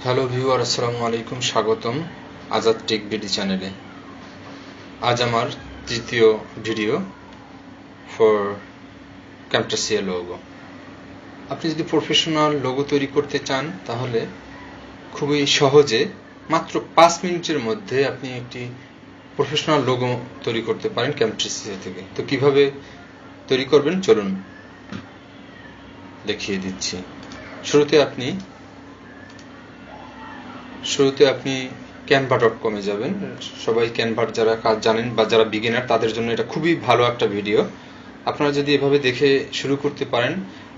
Hello viewer, আসসালামু আলাইকুম। স্বাগতম আজাদ টেক বিডি চ্যানেলে। আজ আমার তৃতীয় ভিডিও ফর ক্যামটাসিয়া লোগো। আপনি যদি প্রফেশনাল লোগো তৈরি করতে চান তাহলে খুবই সহজে মাত্র 5 মিনিটের মধ্যে আপনি একটি প্রফেশনাল লোগো তৈরি করতে পারেন ক্যামটাসিয়া থেকে। তো কিভাবে তৈরি করবেন চলুন দেখিয়ে দিচ্ছি। শুরুতে আপনি canva.com এ যাবেন। সবাই ক্যানভার যারা কাজ জানেন বা যারা বিগিনার তাদের জন্য এটা খুবই ভালো একটা ভিডিও। আপনারা যদি এভাবে দেখে শুরু করতে পারেন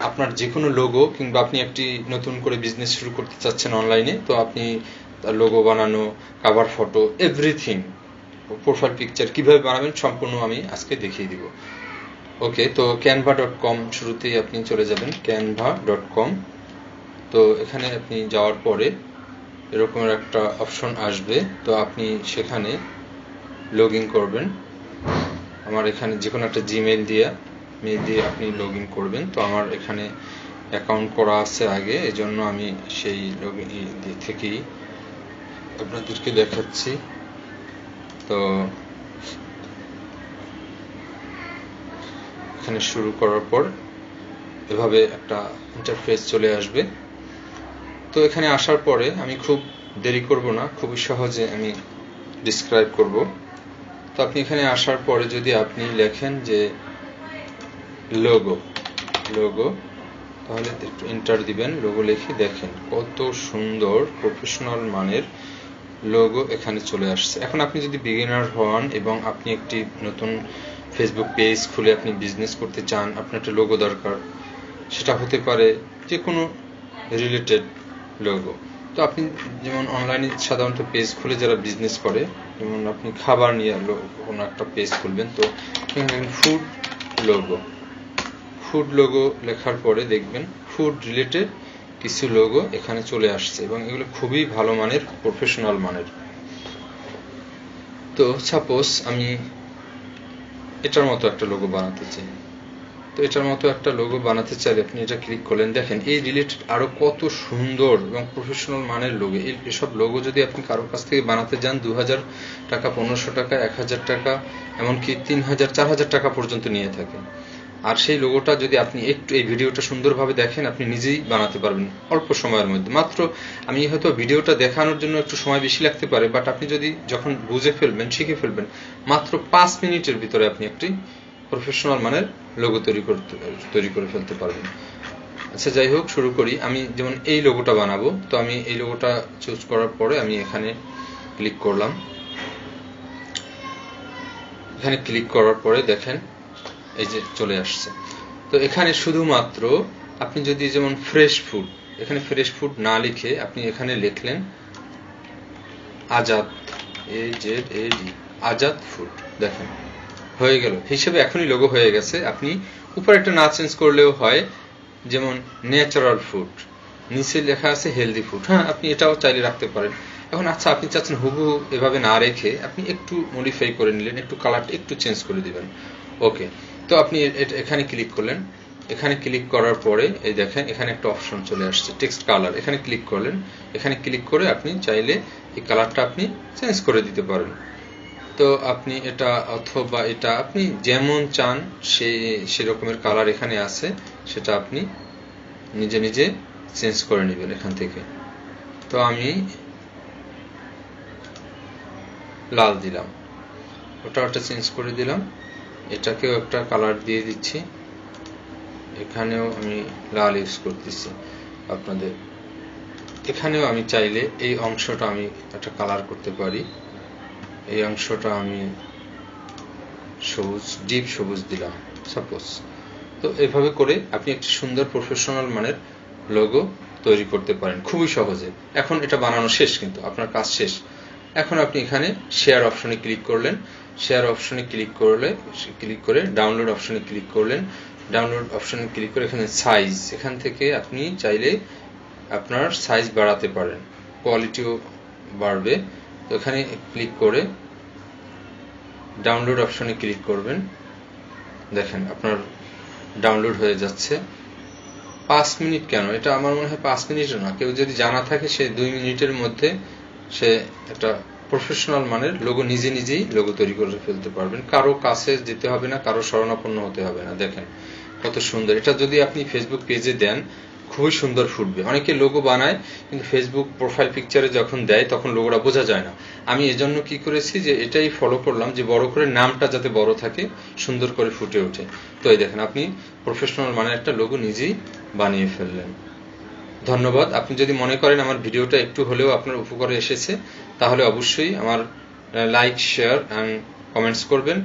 আপনার যে কোনো লোগো, কিংবা আপনি একটি নতুন করে বিজনেস শুরু করতে চাচ্ছেন অনলাইনে, তো আপনি লোগো বানানো, cover photo, everything, profile picture কিভাবে বানাবেন সম্পূর্ণ আমি আজকে দেখিয়ে দিব। ওকে, তো canva.com শুরুতেই আপনি চলে যাবেন canva.com। তো এখানে আপনি যাওয়ার পরে এরকমের একটা অপশন আসবে, তো আপনি সেখানে লগ ইন করবেন। আমার এখানে যে কোনো একটা জিমেল দিয়ে আপনি লগ ইন করবেন। তো আমার এখানে অ্যাকাউন্ট করা আছে আগে, এজন্য আমি সেই লগ ইন থেকেই আপনাদেরকে দেখাচ্ছি। তো এখানে শুরু করার পর এভাবে একটা ইন্টারফেস চলে আসবে। তো এখানে আসার পরে আমি খুব দেরি করব না, খুবই সহজে আমি ডিসক্রাইব করব। তো আপনি এখানে আসার পরে যদি আপনি লেখেন যে লোগো, তাহলে একটু এন্টার দিবেন। লোগো লিখে দেখেন কত সুন্দর প্রফেশনাল মানের লোগো এখানে চলে আসছে। এখন আপনি যদি বিগিনার হন এবং আপনি একটি নতুন ফেসবুক পেজ খুলে আপনি বিজনেস করতে চান, আপনার একটা লোগো দরকার। সেটা হতে পারে যে কোনো রিলেটেড লোগো। তো আপনি যেমন অনলাইনে সাধারণত পেজ খুলে যারা বিজনেস করে, যেমন আপনি খাবার নিয়ে কোনো একটা পেজ খুলবেন, তো ফুড লোগো লেখার পরে দেখবেন ফুড রিলেটেড কিছু লোগো এখানে চলে আসছে এবং এগুলো খুবই ভালো মানের, প্রফেশনাল মানের। তো সাপোজ আমি এটার মতো একটা লোগো বানাতে চাই। তো এটার মতো একটা লোগো বানাতে চাইলে আপনি এটা ক্লিক করলেন, দেখেন এই রিলেটেড আরো কত সুন্দর এবং প্রফেশনাল মানের লোগো। এসব লোগো যদি আপনি কারোর কাছ থেকে বানাতে যান 2000 টাকা, 1500 টাকা, 1000 টাকা, এমনকি 3000, 4000 টাকা পর্যন্ত নিয়ে থাকে। আর সেই লোগোটা যদি আপনি একটু এই ভিডিওটা সুন্দরভাবে দেখেন, আপনি নিজেই বানাতে পারবেন অল্প সময়ের মধ্যে। মাত্র আমি হয়তো ভিডিওটা দেখানোর জন্য একটু সময় বেশি লাগতে পারে, বাট আপনি যদি যখন বুঝে ফেলবেন, শিখে ফেলবেন, মাত্র 5 মিনিটের ভিতরে আপনি একটি প্রফেশনাল মানের লোগো তৈরি করে ফেলতে পারবেন। আচ্ছা, যাই হোক, শুরু করি। আমি যেমন এই লোগোটা বানাবো, তো আমি এই লোগোটা চুজ করার পরে আমি এখানে ক্লিক করলাম। এখানে ক্লিক করার পরে দেখেন এই যে চলে আসছে। তো এখানে শুধুমাত্র আপনি যদি যেমন ফ্রেশ ফুড, এখানে ফ্রেশ ফুড না লিখে আপনি এখানে লিখলেন আজাদ, আজাদ ফুড, দেখেন হয়ে গেল। হিসেবে এখনই লোগো হয়ে গেছে। আপনি উপরে একটা না চেঞ্জ করলেও হয়, যেমন ন্যাচারাল ফুড, নিচে লেখা আছে হেলদি ফুড। হ্যাঁ, আপনি এটাও চাইলে রাখতে পারেন। এখন আচ্ছা, আপনি চাচ্ছেন হুবহু এভাবে না রেখে আপনি একটু মডিফাই করে নিলেন, একটু কালারটা একটু চেঞ্জ করে দিবেন। ওকে, তো আপনি এখানে ক্লিক করলেন। এখানে ক্লিক করার পরে এই দেখেন এখানে একটা অপশন চলে আসছে টেক্সট কালার। এখানে ক্লিক করলেন। এখানে ক্লিক করে আপনি চাইলে এই কালারটা আপনি চেঞ্জ করে দিতে পারেন। তো আপনি এটা অথবা এটা আপনি যেমন চান সেরকমের কালার এখানে আছে, সেটা আপনি নিজে নিজে চেঞ্জ করে নেবেন এখান থেকে। তো আমি লাল দিলাম, ওটা চেঞ্জ করে দিলাম। এটাকেও একটা কালার দিয়ে দিচ্ছি, এখানেও আমি লাল ইউজ করতেছি আপনাদের। এখানেও আমি চাইলে এই অংশটা আমি একটা কালার করতে পারি। এই অংশটা আমি সবুজ, ডিপ সবুজ দিলাম সাপোজ। তো এভাবে করে আপনি একটি সুন্দর প্রফেশনাল মানের লোগো তৈরি করতে পারেন খুবই সহজে। এখন এটা বানানো শেষ, কিন্তু আপনার কাজ শেষ। এখন আপনি এখানে শেয়ার অপশনে ক্লিক করলেন। শেয়ার অপশনে ক্লিক করে ডাউনলোড অপশনে ক্লিক করলেন। ডাউনলোড অপশনে ক্লিক করে এখানে সাইজ, এখান থেকে আপনি চাইলে আপনার সাইজ বাড়াতে পারেন, কোয়ালিটিও বাড়বে। তো এখানে ক্লিক করে ডাউনলোড অপশনে ক্লিক করবেন। দেখেন আপনার ডাউনলোড হয়ে যাচ্ছে। 5 মিনিট কেন, এটা আমার মনে হয় 5 মিনিটও না, কেউ যদি জানা থাকে সে 2 মিনিটের মধ্যে সে একটা প্রফেশনাল মানের লোগো নিজেই লোগো তৈরি করে ফেলতে পারবেন। কারো কাছে যেতে হবে না, কারো শরণাপন্ন হতে হবে না। দেখেন কত সুন্দর। এটা যদি আপনি ফেসবুক পেজে দেন খুবই সুন্দর ফুটবে। অনেকে লোগো বানায় কিন্তু ফেসবুক প্রোফাইল পিকচারে যখন দেয় তখন লোগোটা বোঝা যায় না। আমি এজন্য কি করেছি যে এটাই ফলো করলাম যে বড় করে নামটা যাতে বড় থাকে, সুন্দর করে ফুটে ওঠে। তো এই দেখেন আপনি প্রফেশনাল মানের একটা লোগো নিজেই বানিয়ে ফেললেন। ধন্যবাদ। আপনি যদি মনে করেন আমার ভিডিওটা একটু হলেও আপনার উপকারে এসেছে তাহলে অবশ্যই আমার লাইক, শেয়ার এন্ড কমেন্টস করবেন।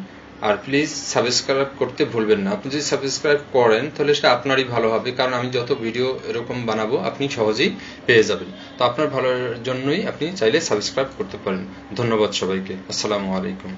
আর প্লিজ সাবস্ক্রাইব করতে ভুলবেন না। আপনি যদি সাবস্ক্রাইব করেন তাহলে সেটা আপনারই ভালো হবে, কারণ আমি যত ভিডিও এরকম বানাবো আপনি সহজেই পেয়ে যাবেন। তো আপনার ভালোর জন্যই আপনি চাইলে সাবস্ক্রাইব করতে পারেন। ধন্যবাদ সবাইকে। আসসালামু আলাইকুম।